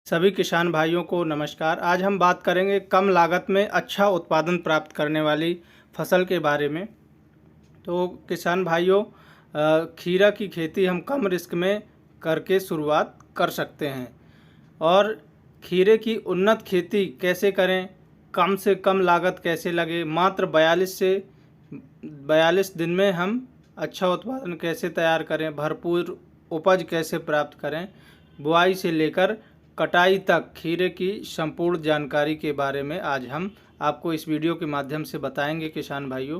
सभी किसान भाइयों को नमस्कार। आज हम बात करेंगे कम लागत में अच्छा उत्पादन प्राप्त करने वाली फसल के बारे में। तो किसान भाइयों, खीरा की खेती हम कम रिस्क में करके शुरुआत कर सकते हैं। और खीरे की उन्नत खेती कैसे करें, कम से कम लागत कैसे लगे, मात्र 42 दिन में हम अच्छा उत्पादन कैसे तैयार करें, भरपूर उपज कैसे प्राप्त करें, बुआई से लेकर कटाई तक खीरे की संपूर्ण जानकारी के बारे में आज हम आपको इस वीडियो के माध्यम से बताएंगे किसान भाइयों।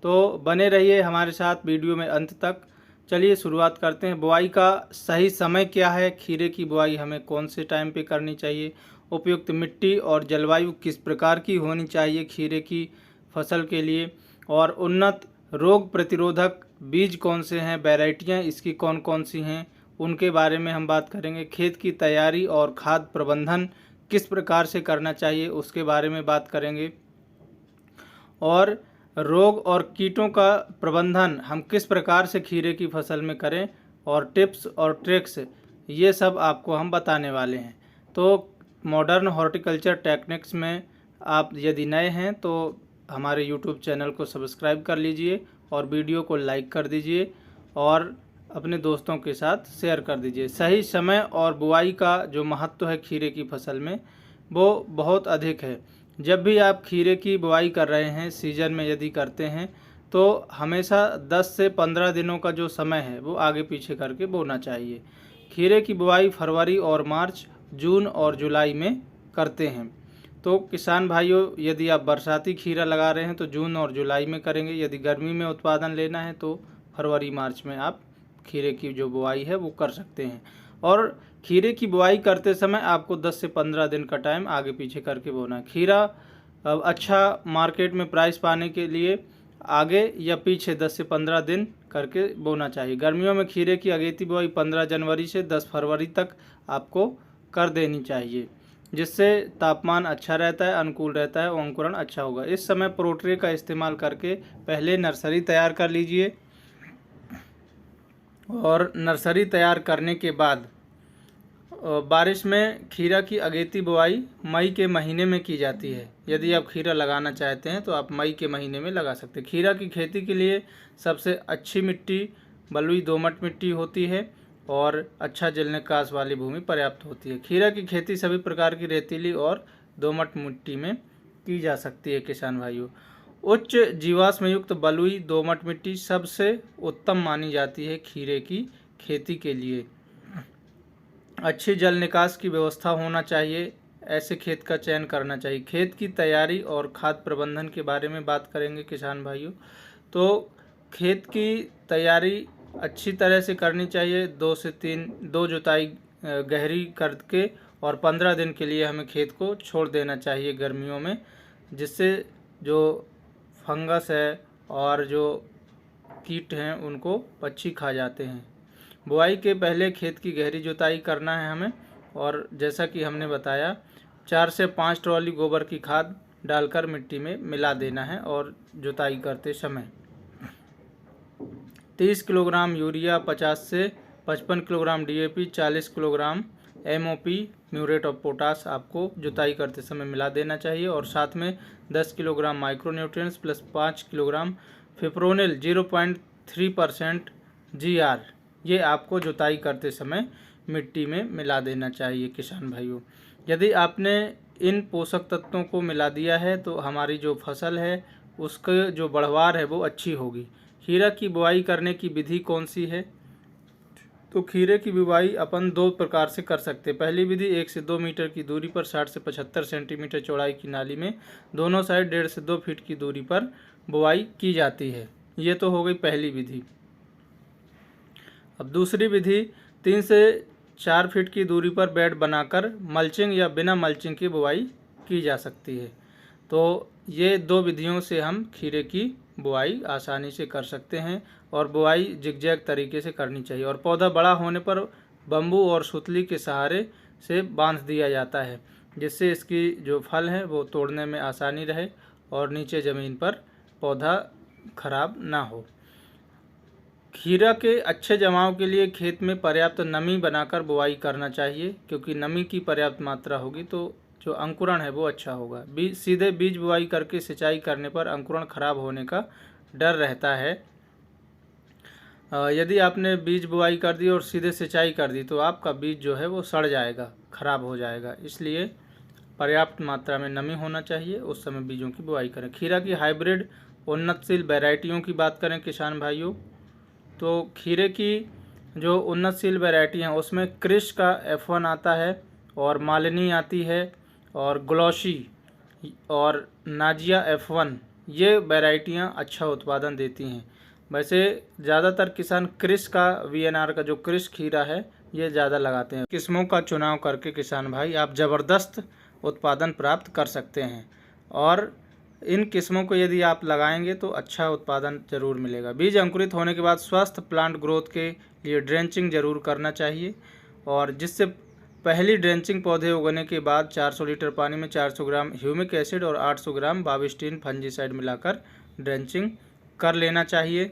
तो बने रहिए हमारे साथ वीडियो में अंत तक। चलिए शुरुआत करते हैं। बुआई का सही समय क्या है, खीरे की बुआई हमें कौन से टाइम पे करनी चाहिए, उपयुक्त मिट्टी और जलवायु किस प्रकार की होनी चाहिए खीरे की फसल के लिए, और उन्नत रोग प्रतिरोधक बीज कौन से हैं, वैरायटियाँ इसकी कौन कौन सी हैं, उनके बारे में हम बात करेंगे। खेत की तैयारी और खाद प्रबंधन किस प्रकार से करना चाहिए उसके बारे में बात करेंगे। और रोग और कीटों का प्रबंधन हम किस प्रकार से खीरे की फसल में करें, और टिप्स और ट्रिक्स ये सब आपको हम बताने वाले हैं। तो मॉडर्न हॉर्टिकल्चर टेक्निक्स में आप यदि नए हैं तो हमारे यूट्यूब चैनल को सब्सक्राइब कर लीजिए और वीडियो को लाइक कर दीजिए और अपने दोस्तों के साथ शेयर कर दीजिए। सही समय और बुआई का जो महत्व है खीरे की फसल में वो बहुत अधिक है। जब भी आप खीरे की बुआई कर रहे हैं, सीजन में यदि करते हैं, तो हमेशा 10 से 15 दिनों का जो समय है वो आगे पीछे करके बोना चाहिए। खीरे की बुआई फरवरी और मार्च, जून और जुलाई में करते हैं। तो किसान भाइयों, यदि आप बरसाती खीरा लगा रहे हैं तो जून और जुलाई में करेंगे। यदि गर्मी में उत्पादन लेना है तो फरवरी मार्च में आप खीरे की जो बुआई है वो कर सकते हैं। और खीरे की बुआई करते समय आपको 10 से 15 दिन का टाइम आगे पीछे करके बोना है। खीरा अच्छा मार्केट में प्राइस पाने के लिए आगे या पीछे 10 से 15 दिन करके बोना चाहिए। गर्मियों में खीरे की अगेती बुआई 15 जनवरी से 10 फरवरी तक आपको कर देनी चाहिए, जिससे तापमान अच्छा रहता है, अनुकूल रहता है और अंकुरण अच्छा होगा। इस समय प्रोट्रे का इस्तेमाल करके पहले नर्सरी तैयार कर लीजिए, और नर्सरी तैयार करने के बाद बारिश में खीरा की अगेती बुआई मई के महीने में की जाती है। यदि आप खीरा लगाना चाहते हैं तो आप मई के महीने में लगा सकते हैं। खीरा की खेती के लिए सबसे अच्छी मिट्टी बलुई दोमट मिट्टी होती है और अच्छा जल निकास वाली भूमि पर्याप्त होती है। खीरा की खेती सभी प्रकार की रेतीली और दोमट मिट्टी में की जा सकती है। किसान भाइयों, उच्च जीवाश्म युक्त बलुई दोमट मिट्टी सबसे उत्तम मानी जाती है खीरे की खेती के लिए। अच्छी जल निकास की व्यवस्था होना चाहिए, ऐसे खेत का चयन करना चाहिए। खेत की तैयारी और खाद प्रबंधन के बारे में बात करेंगे किसान भाइयों। तो खेत की तैयारी अच्छी तरह से करनी चाहिए। 2 जुताई गहरी करके और 15 दिन के लिए हमें खेत को छोड़ देना चाहिए गर्मियों में, जिससे जो फंगस है और जो कीट हैं उनको पक्षी खा जाते हैं। बुआई के पहले खेत की गहरी जुताई करना है हमें, और जैसा कि हमने बताया 4 से 5 ट्रॉली गोबर की खाद डालकर मिट्टी में मिला देना है। और जुताई करते समय 30 किलोग्राम यूरिया, 50 से 55 kilogram DAP, 40 kilogram MOP muriate of potash आपको जुताई करते समय मिला देना चाहिए। और साथ में 10 kilogram micronutrients plus 5 kilogram fipronil 0.3% GR ये आपको जुताई करते समय मिट्टी में मिला देना चाहिए। किसान भाइयों, यदि आपने इन पोषक तत्वों को मिला दिया है तो हमारी जो फसल है उसका जो बढ़वार है वो अच्छी होगी। खीरा की बुआई करने की विधि कौन सी है? तो खीरे की बुआई अपन 2 प्रकार से कर सकते हैं। पहली विधि 1 से 2 मीटर की दूरी पर 60 से 75 सेंटीमीटर चौड़ाई की नाली में दोनों साइड 1.5 से 2 फीट की दूरी पर बुआई की जाती है। ये तो हो गई पहली विधि। अब दूसरी विधि 3 से 4 फीट की दूरी पर बेड बनाकर मल्चिंग या बिना मल्चिंग की बुआई की जा सकती है। तो ये 2 विधियों से हम खीरे की बुआई आसानी से कर सकते हैं, और बुआई जिगजैग तरीके से करनी चाहिए। और पौधा बड़ा होने पर बम्बू और सुतली के सहारे से बांध दिया जाता है, जिससे इसकी जो फल है वो तोड़ने में आसानी रहे और नीचे ज़मीन पर पौधा खराब ना हो। खीरा के अच्छे जमाव के लिए खेत में पर्याप्त नमी बनाकर बुआई करना चाहिए, क्योंकि नमी की पर्याप्त मात्रा होगी तो जो अंकुरण है वो अच्छा होगा। सीधे बीज बुआई करके सिंचाई करने पर अंकुरण खराब होने का डर रहता है। यदि आपने बीज बुआई कर दी और सीधे सिंचाई कर दी तो आपका बीज जो है वो सड़ जाएगा, खराब हो जाएगा। इसलिए पर्याप्त मात्रा में नमी होना चाहिए, उस समय बीजों की बुआई करें। खीरा की हाइब्रिड उन्नतशील वैरायटियों की बात करें किसान भाइयों, तो खीरे की जो उन्नतशील वैरायटी हैं उसमें क्रिश का F1 आता है, और मालिनी आती है, और ग्लोशी और नाजिया F1, ये वैरायटियां अच्छा उत्पादन देती हैं। वैसे ज़्यादातर किसान क्रिश का VNR का जो क्रिश खीरा है ये ज़्यादा लगाते हैं। किस्मों का चुनाव करके किसान भाई आप ज़बरदस्त उत्पादन प्राप्त कर सकते हैं, और इन किस्मों को यदि आप लगाएंगे तो अच्छा उत्पादन जरूर मिलेगा। बीज अंकुरित होने के बाद स्वस्थ प्लांट ग्रोथ के लिए ड्रेंचिंग जरूर करना चाहिए, और जिससे पहली ड्रेंचिंग पौधे उगने के बाद 400 लीटर पानी में 400 ग्राम ह्यूमिक एसिड और 800 ग्राम बाविस्टीन फंजीसाइड मिलाकर ड्रेंचिंग कर लेना चाहिए,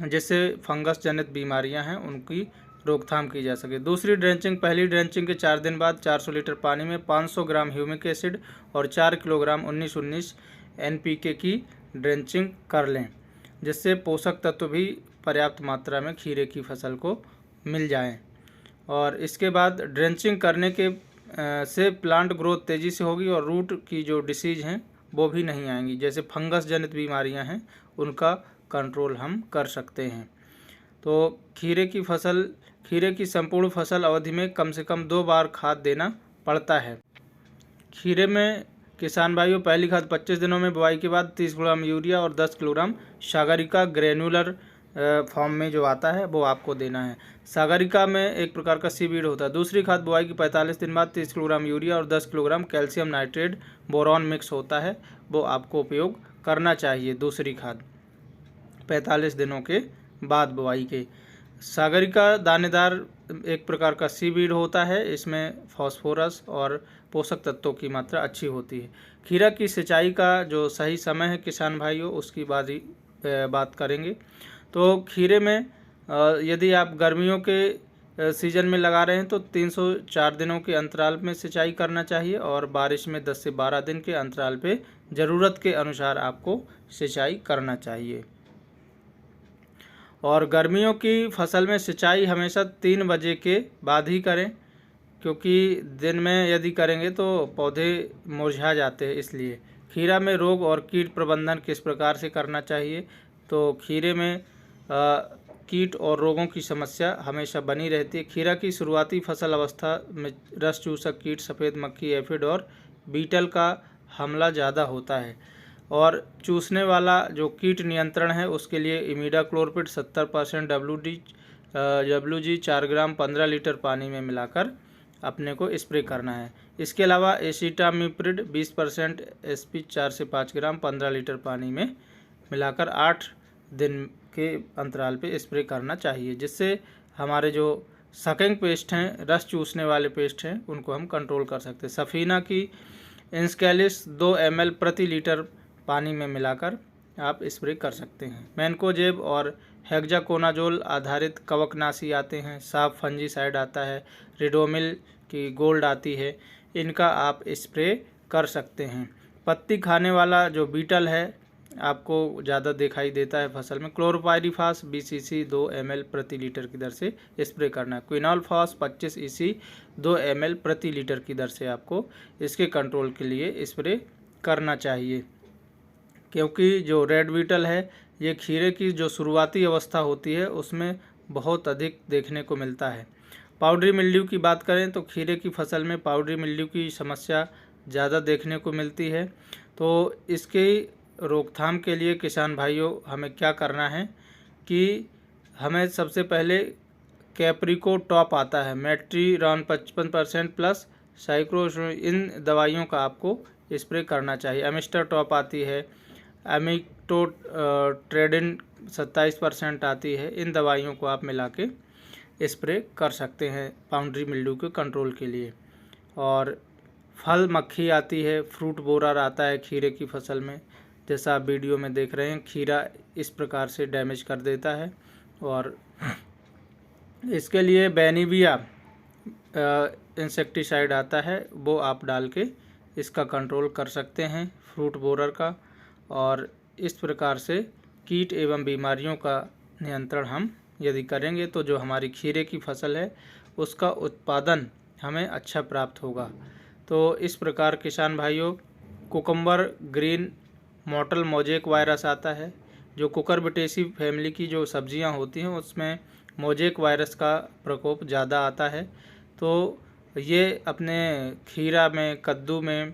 जिससे फंगस जनित बीमारियां हैं उनकी रोकथाम की जा सके। दूसरी ड्रेंचिंग पहली ड्रेंचिंग के 4 दिन बाद 400 लीटर पानी में 500 ग्राम ह्यूमिक एसिड और 4 किलोग्राम 19-19 NPK की ड्रेंचिंग कर लें, जिससे पोषक तत्व भी पर्याप्त मात्रा में खीरे की फसल को मिल जाएं। और इसके बाद ड्रेंचिंग करने के से प्लांट ग्रोथ तेज़ी से होगी और रूट की जो डिसीज़ हैं वो भी नहीं आएंगी, जैसे फंगस जनित बीमारियां हैं उनका कंट्रोल हम कर सकते हैं। तो खीरे की संपूर्ण फसल अवधि में कम से कम 2 बार खाद देना पड़ता है। खीरे में किसान भाइयों पहली खाद 25 दिनों में बुआई के बाद 30 किलोग्राम यूरिया और 10 किलोग्राम सागरिका ग्रेनुलर फॉर्म में जो आता है वो आपको देना है। सागरिका में एक प्रकार का सीवीड होता है। दूसरी खाद बुआई के 45 दिन बाद 30 किलोग्राम यूरिया और 10 kilogram calcium nitrate boron mix होता है, वो आपको उपयोग करना चाहिए दूसरी खाद 45 दिनों के बाद बुआई के। सागरिका दानेदार एक प्रकार का सीवीड होता है, इसमें फास्फोरस और पोषक तत्वों की मात्रा अच्छी होती है। खीरा की सिंचाई का जो सही समय है किसान भाइयों उसकी बात करेंगे। तो खीरे में यदि आप गर्मियों के सीज़न में लगा रहे हैं तो 304 दिनों के अंतराल में सिंचाई करना चाहिए, और बारिश में 10 से 12 दिन के अंतराल पे ज़रूरत के अनुसार आपको सिंचाई करना चाहिए। और गर्मियों की फसल में सिंचाई हमेशा 3 बजे के बाद ही करें, क्योंकि दिन में यदि करेंगे तो पौधे मुरझा जाते हैं। इसलिए खीरा में रोग और कीट प्रबंधन किस प्रकार से करना चाहिए, तो खीरे में कीट और रोगों की समस्या हमेशा बनी रहती है। खीरा की शुरुआती फसल अवस्था में रस चूसक कीट, सफ़ेद मक्खी, एफिड और बीटल का हमला ज़्यादा होता है, और चूसने वाला जो कीट नियंत्रण है उसके लिए इमिडाक्लोरपिड 70% WG 4 ग्राम 15 लीटर पानी में मिलाकर अपने को स्प्रे करना है। इसके अलावा एसिटामिप्रिड 20% SP 4 से 5 ग्राम 15 लीटर पानी में मिलाकर 8 दिन के अंतराल पे स्प्रे करना चाहिए, जिससे हमारे जो सकिंग पेस्ट हैं, रस चूसने वाले पेस्ट हैं, उनको हम कंट्रोल कर सकते हैं। सफीना की इंस्कैलिस 2 ml प्रति लीटर पानी में मिलाकर आप स्प्रे कर सकते हैं। मैनकोजेब और हेक्साकोनाजोल आधारित कवकनाशी आते हैं, साफ फंजीसाइड आता है, रिडोमिल की गोल्ड आती है, इनका आप स्प्रे कर सकते हैं। पत्ती खाने वाला जो बीटल है आपको ज़्यादा दिखाई देता है फसल में, क्लोरोपाइरीफास 20 EC 2 ml प्रति लीटर की दर से स्प्रे करना है। क्विनोलफॉस 25 EC 2 ml प्रति लीटर की दर से आपको इसके कंट्रोल के लिए स्प्रे करना चाहिए, क्योंकि जो रेड बीटल है ये खीरे की जो शुरुआती अवस्था होती है उसमें बहुत अधिक देखने को मिलता है। पाउडरी मिल्ड्यू की बात करें तो खीरे की फसल में पाउडरी मिल्ड्यू की समस्या ज़्यादा देखने को मिलती है। तो इसकी रोकथाम के लिए किसान भाइयों हमें क्या करना है कि हमें सबसे पहले कैप्रिको टॉप आता है, मेट्रीरॉन 55% प्लस साइक्लोसोन, इन दवाइयों का आपको स्प्रे करना चाहिए। एमिस्टर टॉप आती है, एमिक्टोट्रेडिन 27% आती है, इन दवाइयों को आप मिला के स्प्रे कर सकते हैं पाउडरी मिल्ड्यू के कंट्रोल के लिए। और फल मक्खी आती है, फ्रूट बोरर आता है खीरे की फसल में, जैसा आप वीडियो में देख रहे हैं, खीरा इस प्रकार से डैमेज कर देता है। और इसके लिए बेनिविया इंसेक्टिसाइड आता है, वो आप डाल के इसका कंट्रोल कर सकते हैं फ्रूट बोरर का। और इस प्रकार से कीट एवं बीमारियों का नियंत्रण हम यदि करेंगे तो जो हमारी खीरे की फसल है उसका उत्पादन हमें अच्छा प्राप्त होगा। तो इस प्रकार किसान भाइयों, cucumber green mortal mosaic virus आता है, जो कुकुरबिटेसी फैमिली की जो सब्जियां होती हैं उसमें मोजेक वायरस का प्रकोप ज़्यादा आता है। तो ये अपने खीरा में, कद्दू में,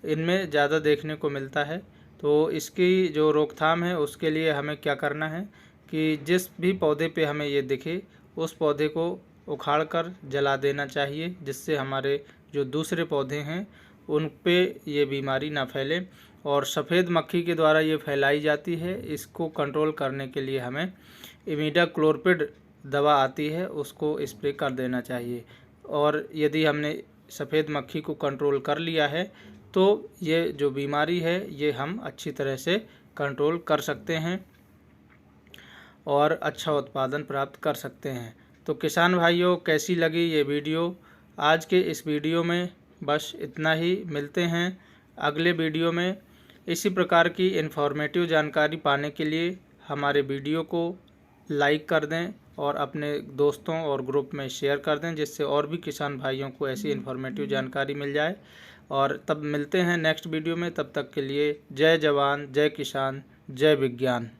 इनमें ज़्यादा देखने को मिलता है। तो इसकी जो रोकथाम है उसके लिए हमें क्या करना है कि जिस भी पौधे पे हमें ये दिखे उस पौधे को उखाड़ कर जला देना चाहिए, जिससे हमारे जो दूसरे पौधे हैं उन पे ये बीमारी ना फैले। और सफ़ेद मक्खी के द्वारा ये फैलाई जाती है, इसको कंट्रोल करने के लिए हमें इमिडाक्लोप्रिड दवा आती है, उसको स्प्रे कर देना चाहिए। और यदि हमने सफ़ेद मक्खी को कंट्रोल कर लिया है तो ये जो बीमारी है ये हम अच्छी तरह से कंट्रोल कर सकते हैं और अच्छा उत्पादन प्राप्त कर सकते हैं। तो किसान भाइयों, कैसी लगी ये वीडियो? आज के इस वीडियो में बस इतना ही। मिलते हैं अगले वीडियो में। इसी प्रकार की इन्फॉर्मेटिव जानकारी पाने के लिए हमारे वीडियो को लाइक कर दें और अपने दोस्तों और ग्रुप में शेयर कर दें, जिससे और भी किसान भाइयों को ऐसी इन्फॉर्मेटिव जानकारी मिल जाए। और तब मिलते हैं नेक्स्ट वीडियो में। तब तक के लिए जय जवान, जय किसान, जय विज्ञान।